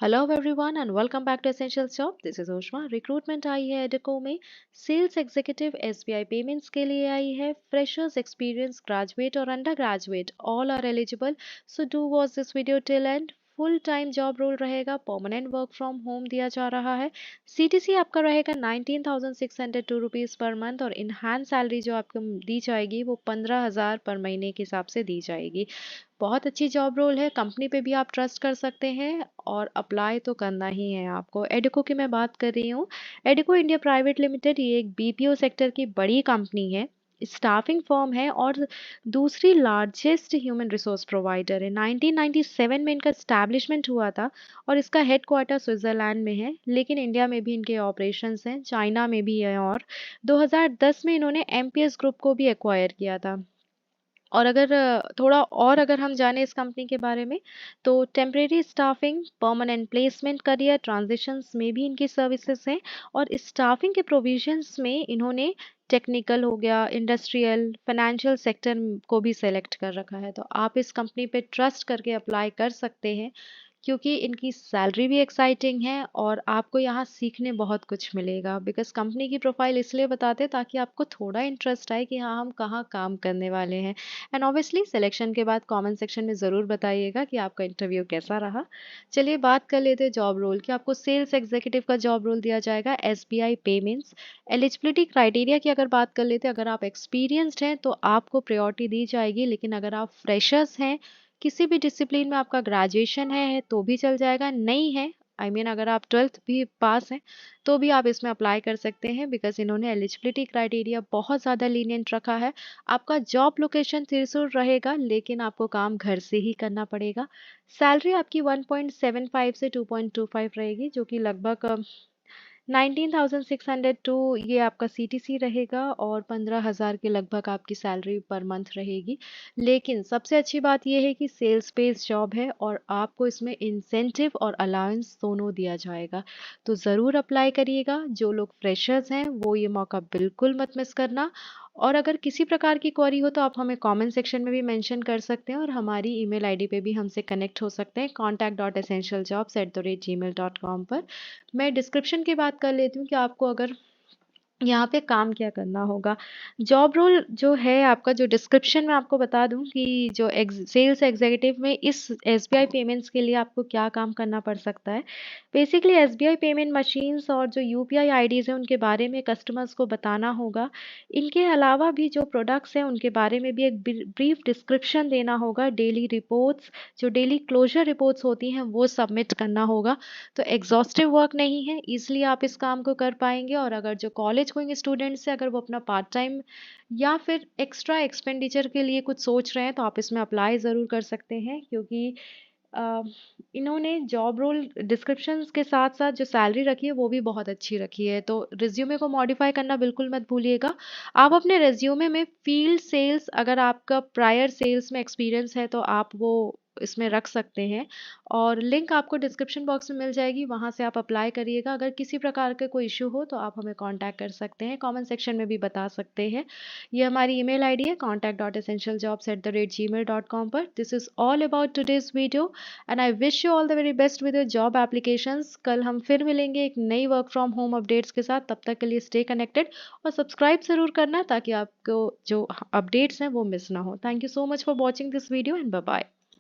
Hello everyone and welcome back to essential job. This is Ushma. Recruitment आई है Adecco में। Sales executive SBI payments के लिए आई है। फ्रेशर्स, एक्सपीरियंस, ग्रेजुएट और under graduate all are eligible. So do watch this video till end. Full time job role रहेगा। Permanent work from home दिया जा रहा है। सीटीसी आपका रहेगा 19,602 रुपीज़ पर मंथ और इनहैंड सैलरी जो आपको दी जाएगी वो 15,000 पर महीने के हिसाब से दी जाएगी। बहुत अच्छी जॉब रोल है। कंपनी पे भी आप ट्रस्ट कर सकते हैं और अप्लाई तो करना ही है आपको। एडिको की मैं बात कर रही हूँ। एडिको इंडिया प्राइवेट लिमिटेड ये एक बीपीओ सेक्टर की बड़ी कंपनी है। स्टाफिंग फर्म है और दूसरी लार्जेस्ट ह्यूमन रिसोर्स प्रोवाइडर है। 1997 में इनका स्टैब्लिशमेंट हुआ था और इसका हेडक्वार्टर स्विट्जरलैंड में है, लेकिन इंडिया में भी इनके ऑपरेशंस हैं, चाइना में भी है और 2010 में इन्होंने एमपीएस ग्रुप को भी एक्वायर किया था। और अगर थोड़ा और अगर हम जाने इस कंपनी के बारे में, तो temporary staffing, permanent placement, career transitions में भी इनकी सर्विसेज हैं। और स्टाफिंग के प्रोविजंस में इन्होंने टेक्निकल हो गया, इंडस्ट्रियल, फाइनेंशियल सेक्टर को भी सेलेक्ट कर रखा है। तो आप इस कंपनी पे ट्रस्ट करके अप्लाई कर सकते हैं, क्योंकि इनकी सैलरी भी एक्साइटिंग है और आपको यहाँ सीखने बहुत कुछ मिलेगा। बिकॉज कंपनी की प्रोफाइल इसलिए बताते हैं ताकि आपको थोड़ा इंटरेस्ट आए कि हाँ, हम कहाँ काम करने वाले हैं। एंड ऑब्वियसली सिलेक्शन के बाद कमेंट सेक्शन में ज़रूर बताइएगा कि आपका इंटरव्यू कैसा रहा। चलिए बात कर लेते हैं जॉब रोल की। आपको सेल्स एग्जीक्यूटिव का जॉब रोल दिया जाएगा एसबीआई पेमेंट्स। एलिजिबिलिटी क्राइटेरिया की अगर बात कर लेते हैं, अगर आप एक्सपीरियंस्ड हैं तो आपको प्रायोरिटी दी जाएगी, लेकिन अगर आप फ्रेशर्स हैं, किसी भी डिसिप्लिन में आपका ग्रेजुएशन है तो भी चल जाएगा, नहीं है अगर आप 12th भी पास हैं तो भी आप इसमें अप्लाई कर सकते हैं। बिकॉज इन्होंने एलिजिबिलिटी क्राइटेरिया बहुत ज़्यादा लीनियंट रखा है। आपका जॉब लोकेशन त्रिशूर रहेगा, लेकिन आपको काम घर से ही करना पड़ेगा। सैलरी आपकी 1.75 से 2.25 रहेगी, जो कि लगभग 19,602 ये आपका सीटीसी रहेगा और 15,000 के लगभग आपकी सैलरी पर मंथ रहेगी। लेकिन सबसे अच्छी बात ये है कि सेल्स बेस्ड जॉब है और आपको इसमें इंसेंटिव और अलाउंस दोनों दिया जाएगा। तो ज़रूर अप्लाई करिएगा। जो लोग फ्रेशर्स हैं वो ये मौका बिल्कुल मत मिस करना। और अगर किसी प्रकार की क्वेरी हो तो आप हमें कमेंट सेक्शन में भी मेंशन कर सकते हैं और हमारी ईमेल आईडी पे भी हमसे कनेक्ट हो सकते हैं, contact.essentialjobs@gmail.com पर। मैं डिस्क्रिप्शन की बात कर लेती हूँ कि आपको अगर यहाँ पे काम क्या करना होगा। जॉब रोल जो है आपका, जो डिस्क्रिप्शन में आपको बता दूँ कि जो सेल्स एग्जीक्यूटिव में इस एसबीआई पेमेंट्स के लिए आपको क्या काम करना पड़ सकता है। बेसिकली एसबीआई पेमेंट मशीन्स और जो यूपीआई आईडीज़ हैं उनके बारे में कस्टमर्स को बताना होगा। इनके अलावा भी जो प्रोडक्ट्स हैं उनके बारे में भी एक ब्रीफ डिस्क्रिप्शन देना होगा। डेली रिपोर्ट्स, जो डेली क्लोजर रिपोर्ट्स होती हैं वो सबमिट करना होगा। तो एग्जॉस्टिव वर्क नहीं है, इसलिए आप इस काम को कर पाएंगे। और अगर जो कॉलेज गोइंग स्टूडेंट्स हैं, अगर वो अपना पार्ट टाइम या फिर एक्स्ट्रा एक्सपेंडिचर के लिए कुछ सोच रहे हैं तो आप इसमें अप्लाई ज़रूर कर सकते हैं, क्योंकि अ, इन्होंने जॉब रोल डिस्क्रिप्शंस के साथ साथ जो सैलरी रखी है वो भी बहुत अच्छी रखी है। तो रिज्यूमे को मॉडिफाई करना बिल्कुल मत भूलिएगा। आप अपने रिज्यूमे में फील्ड सेल्स, अगर आपका प्रायर सेल्स में एक्सपीरियंस है तो आप वो इसमें रख सकते हैं। और लिंक आपको डिस्क्रिप्शन बॉक्स में मिल जाएगी, वहाँ से आप अप्लाई करिएगा। अगर किसी प्रकार का कोई इशू हो तो आप हमें कांटेक्ट कर सकते हैं, कमेंट सेक्शन में भी बता सकते हैं। ये हमारी ईमेल आईडी है contact.essentialjobs@gmail.com पर। This is all about today's video and I wish you all the very best with your job applications. कल हम फिर मिलेंगे एक नई वर्क फ्रॉम होम अपडेट्स के साथ। तब तक के लिए स्टे कनेक्टेड और सब्सक्राइब ज़रूर करना ताकि आपको जो अपडेट्स हैं वो मिस ना हो। Thank you so much for watching this video and bye bye.